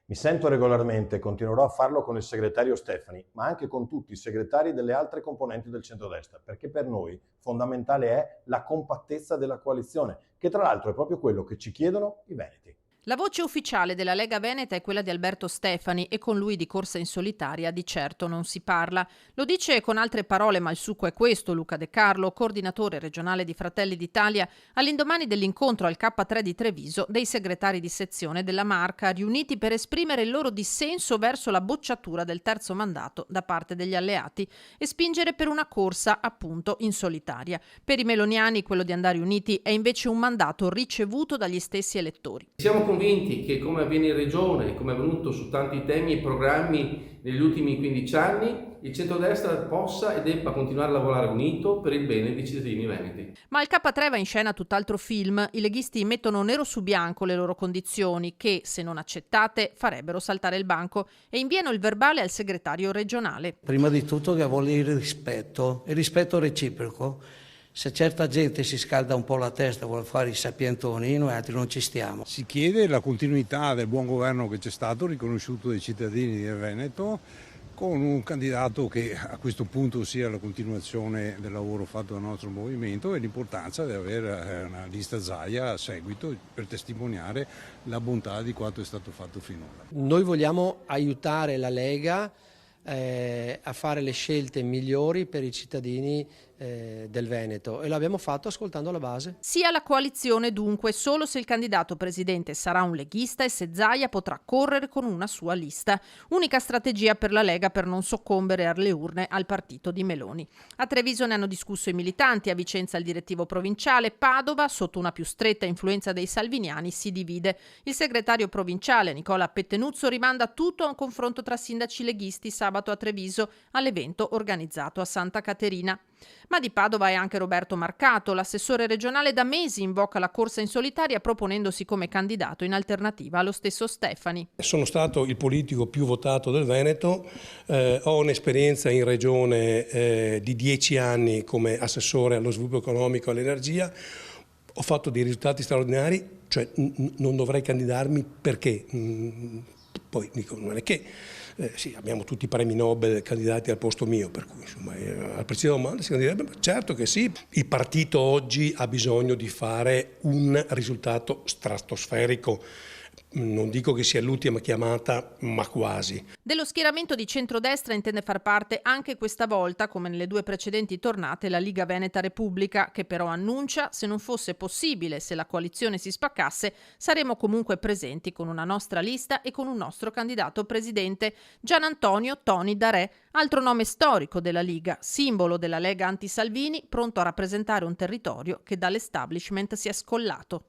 Mi sento regolarmente e continuerò a farlo con il segretario Stefani, ma anche con tutti i segretari delle altre componenti del centrodestra, perché per noi fondamentale è la compattezza della coalizione, che tra l'altro è proprio quello che ci chiedono i veneti. La voce ufficiale della Lega Veneta è quella di Alberto Stefani e con lui di corsa in solitaria di certo non si parla. Lo dice con altre parole, ma il succo è questo, Luca De Carlo, coordinatore regionale di Fratelli d'Italia, all'indomani dell'incontro al K3 di Treviso dei segretari di sezione della Marca, riuniti per esprimere il loro dissenso verso la bocciatura del terzo mandato da parte degli alleati e spingere per una corsa, appunto, in solitaria. Per i meloniani quello di andare uniti è invece un mandato ricevuto dagli stessi elettori. Siamo convinti che, come avviene in Regione, come è avvenuto su tanti temi e programmi negli ultimi 15 anni, il centrodestra possa e debba continuare a lavorare unito per il bene dei cittadini veneti. Ma il K3 va in scena tutt'altro film. I leghisti mettono nero su bianco le loro condizioni che, se non accettate, farebbero saltare il banco e inviano il verbale al segretario regionale. Prima di tutto che vuole il rispetto reciproco. Se certa gente si scalda un po' la testa, vuole fare i sapientoni, noi altri non ci stiamo. Si chiede la continuità del buon governo che c'è stato, riconosciuto dai cittadini del Veneto, con un candidato che a questo punto sia la continuazione del lavoro fatto dal nostro movimento e l'importanza di avere una lista Zaia a seguito per testimoniare la bontà di quanto è stato fatto finora. Noi vogliamo aiutare la Lega a fare le scelte migliori per i cittadini del Veneto e l'abbiamo fatto ascoltando la base. Sia la coalizione dunque solo se il candidato presidente sarà un leghista e se Zaia potrà correre con una sua lista. Unica strategia per la Lega per non soccombere alle urne al partito di Meloni. A Treviso ne hanno discusso i militanti, a Vicenza il direttivo provinciale, Padova, sotto una più stretta influenza dei salviniani, si divide. Il segretario provinciale Nicola Pettenuzzo rimanda tutto a un confronto tra sindaci leghisti sabato a Treviso all'evento organizzato a Santa Caterina. Ma di Padova è anche Roberto Marcato, l'assessore regionale da mesi invoca la corsa in solitaria proponendosi come candidato in alternativa allo stesso Stefani. Sono stato il politico più votato del Veneto, ho un'esperienza in regione di 10 anni come assessore allo sviluppo economico e all'energia, ho fatto dei risultati straordinari, cioè non dovrei candidarmi perché? Poi dico, non è che sì, abbiamo tutti i premi Nobel candidati al posto mio, per cui insomma, al Presidente della domanda si candiderebbe, certo che sì. Il partito oggi ha bisogno di fare un risultato stratosferico. Non dico che sia l'ultima chiamata, ma quasi. Dello schieramento di centrodestra intende far parte anche questa volta, come nelle due precedenti tornate, la Liga Veneta Repubblica, che però annuncia, se non fosse possibile, se la coalizione si spaccasse, saremo comunque presenti con una nostra lista e con un nostro candidato presidente, Gian Antonio Toni Darè, altro nome storico della Liga, simbolo della Lega anti-Salvini, pronto a rappresentare un territorio che dall'establishment si è scollato.